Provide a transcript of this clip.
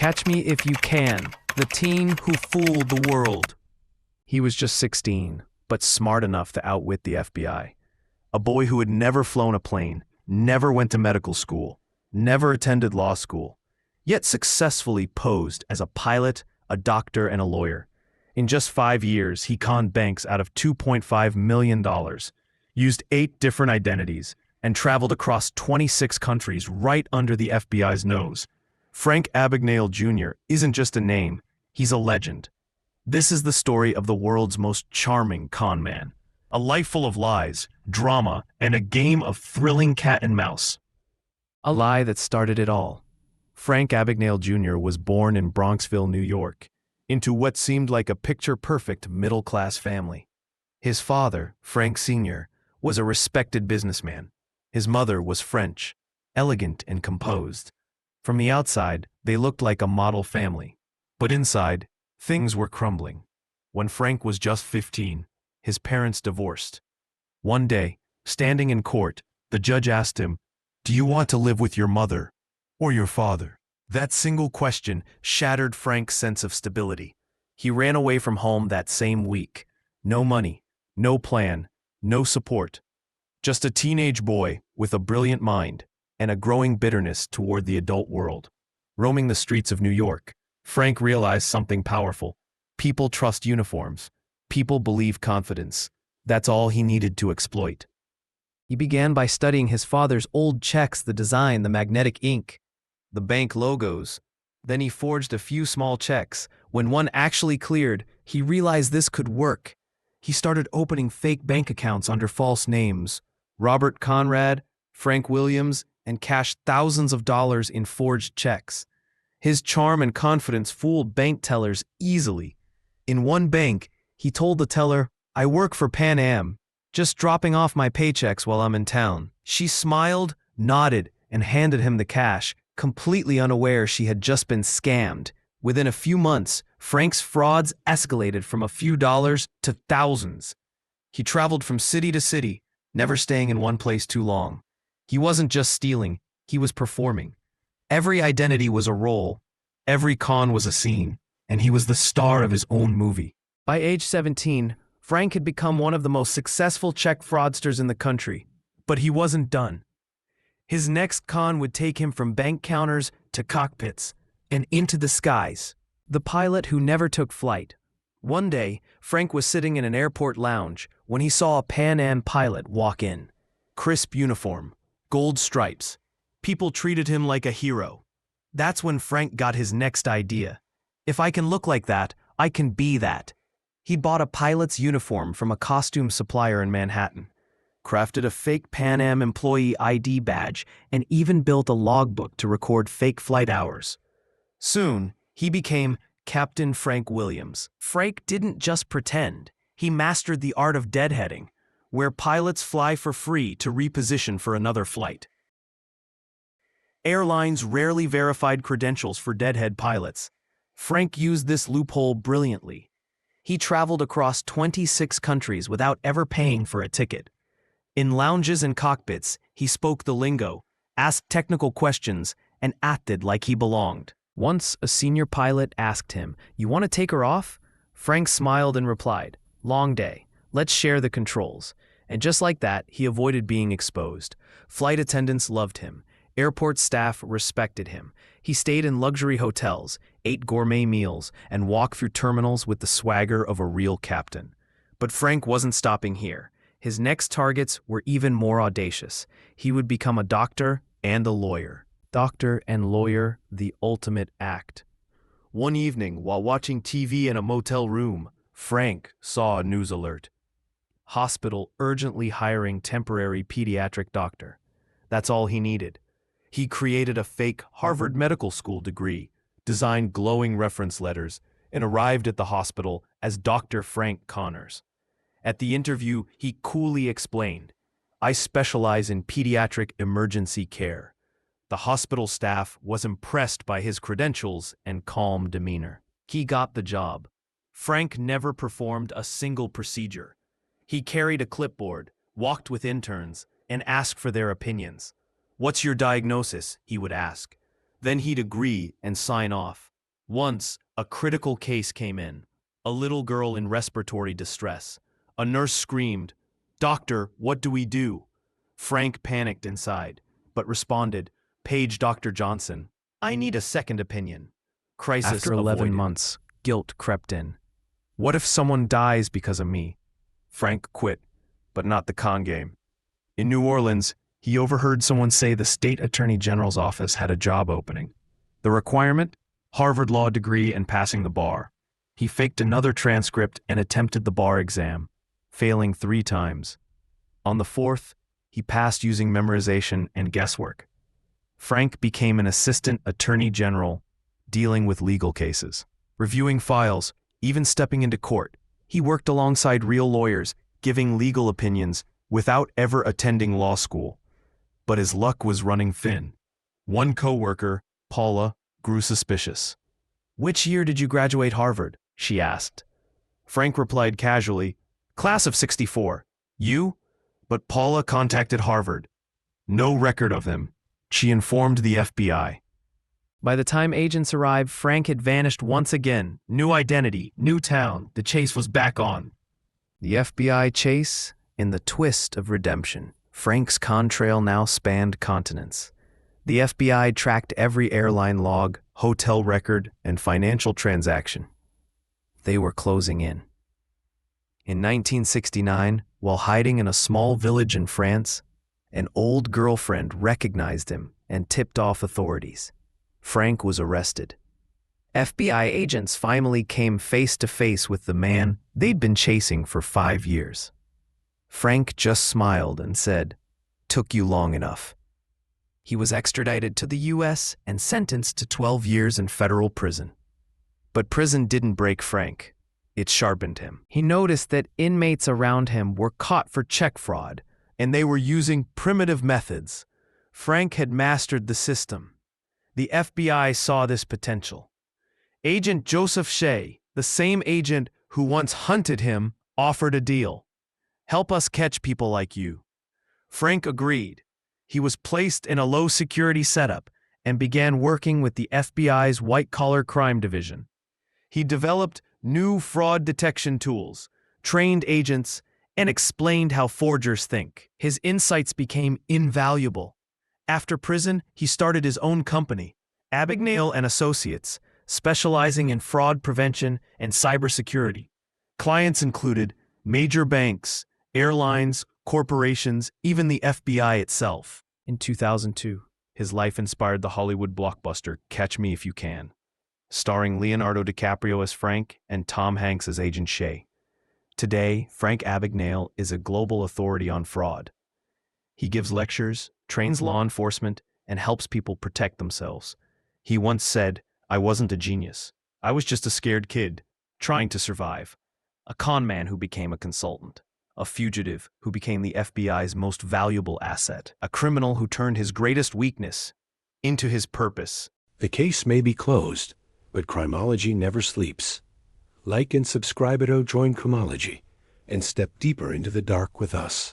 Catch Me If You Can, the teen who fooled the world. He was just 16, but smart enough to outwit the FBI. A boy who had never flown a plane, never went to medical school, never attended law school, yet successfully posed as a pilot, a doctor, and a lawyer. In just 5 years, he conned banks out of $2.5 million, used 8 different identities, and traveled across 26 countries right under the FBI's nose. Frank Abagnale Jr. isn't just a name, he's a legend. This is the story of the world's most charming con man. A life full of lies, drama, and a game of thrilling cat and mouse. A lie that started it all. Frank Abagnale Jr. was born in Bronxville, New York, into what seemed like a picture-perfect middle-class family. His father, Frank Sr., was a respected businessman. His mother was French, elegant and composed. From the outside, they looked like a model family. But inside, things were crumbling. When Frank was just 15, his parents divorced. One day, standing in court, the judge asked him, "Do you want to live with your mother or your father?" That single question shattered Frank's sense of stability. He ran away from home that same week. No money, no plan, no support. Just a teenage boy with a brilliant mind and a growing bitterness toward the adult world. Roaming the streets of New York, Frank realized something powerful. People trust uniforms. People believe confidence. That's all he needed to exploit. He began by studying his father's old checks, the design, the magnetic ink, the bank logos. Then he forged a few small checks. When one actually cleared, he realized this could work. He started opening fake bank accounts under false names. Robert Conrad, Frank Williams, and cashed thousands of dollars in forged checks. His charm and confidence fooled bank tellers easily. In one bank, he told the teller, "I work for Pan Am, just dropping off my paychecks while I'm in town." She smiled, nodded, and handed him the cash, completely unaware she had just been scammed. Within a few months, Frank's frauds escalated from a few dollars to thousands. He traveled from city to city, never staying in one place too long. He wasn't just stealing, he was performing. Every identity was a role, every con was a scene, and he was the star of his own movie. By age 17, Frank had become one of the most successful check fraudsters in the country. But he wasn't done. His next con would take him from bank counters to cockpits and into the skies. The pilot who never took flight. One day, Frank was sitting in an airport lounge when he saw a Pan Am pilot walk in. Crisp uniform, gold stripes. People treated him like a hero. That's when Frank got his next idea. If I can look like that, I can be that. He bought a pilot's uniform from a costume supplier in Manhattan, crafted a fake Pan Am employee ID badge, and even built a logbook to record fake flight hours. Soon, he became Captain Frank Williams. Frank didn't just pretend. He mastered the art of deadheading, where pilots fly for free to reposition for another flight. Airlines rarely verified credentials for deadhead pilots. Frank used this loophole brilliantly. He traveled across 26 countries without ever paying for a ticket. In lounges and cockpits, he spoke the lingo, asked technical questions, and acted like he belonged. Once, a senior pilot asked him, "You want to take her off?" Frank smiled and replied, "Long day. Let's share the controls." And just like that, he avoided being exposed. Flight attendants loved him. Airport staff respected him. He stayed in luxury hotels, ate gourmet meals, and walked through terminals with the swagger of a real captain. But Frank wasn't stopping here. His next targets were even more audacious. He would become a doctor and a lawyer. Doctor and lawyer, the ultimate act. One evening, while watching TV in a motel room, Frank saw a news alert. Hospital urgently hiring temporary pediatric doctor. That's all he needed. He created a fake Harvard Medical School degree, designed glowing reference letters, and arrived at the hospital as Dr. Frank Connors. At the interview, he coolly explained, "I specialize in pediatric emergency care." The hospital staff was impressed by his credentials and calm demeanor. He got the job. Frank never performed a single procedure. He carried a clipboard, walked with interns, and asked for their opinions. "What's your diagnosis?" he would ask. Then he'd agree and sign off. Once, a critical case came in. A little girl in respiratory distress. A nurse screamed, "Doctor, what do we do?" Frank panicked inside, but responded, "Page Dr. Johnson. I need a second opinion." Crisis After 11 avoided. months, guilt crept in. What if someone dies because of me? Frank quit, but not the con game. In New Orleans, he overheard someone say the state attorney general's office had a job opening. The requirement? Harvard law degree and passing the bar. He faked another transcript and attempted the bar exam, failing 3 times. On the 4th, he passed using memorization and guesswork. Frank became an assistant attorney general, dealing with legal cases, reviewing files, even stepping into court. He worked alongside real lawyers, giving legal opinions without ever attending law school. But his luck was running thin. One coworker, Paula, grew suspicious. "Which year did you graduate Harvard?" she asked. Frank replied casually, "Class of '64. You?" But Paula contacted Harvard. No record of him. She informed the FBI. By the time agents arrived, Frank had vanished once again. New identity, new town. The chase was back on. The FBI chase in the twist of redemption. Frank's contrail now spanned continents. The FBI tracked every airline log, hotel record, and financial transaction. They were closing in. In 1969, while hiding in a small village in France, an old girlfriend recognized him and tipped off authorities. Frank was arrested. FBI agents finally came face to face with the man they'd been chasing for 5 years. Frank just smiled and said, "Took you long enough." He was extradited to the U.S. and sentenced to 12 years in federal prison. But prison didn't break Frank. It sharpened him. He noticed that inmates around him were caught for check fraud, and they were using primitive methods. Frank had mastered the system. The FBI saw this potential. Agent Joseph Shea, the same agent who once hunted him, offered a deal. "Help us catch people like you." Frank agreed. He was placed in a low-security setup and began working with the FBI's white-collar crime division. He developed new fraud detection tools, trained agents, and explained how forgers think. His insights became invaluable. After prison, he started his own company, Abagnale and Associates, specializing in fraud prevention and cybersecurity. Clients included major banks, airlines, corporations, even the FBI itself. In 2002, his life inspired the Hollywood blockbuster Catch Me If You Can, starring Leonardo DiCaprio as Frank and Tom Hanks as Agent Shea. Today, Frank Abagnale is a global authority on fraud. He gives lectures, trains law enforcement, and helps people protect themselves. He once said, "I wasn't a genius. I was just a scared kid, trying to survive." A con man who became a consultant. A fugitive who became the FBI's most valuable asset. A criminal who turned his greatest weakness into his purpose. The case may be closed, but criminology never sleeps. Like and subscribe at Join Criminology and step deeper into the dark with us.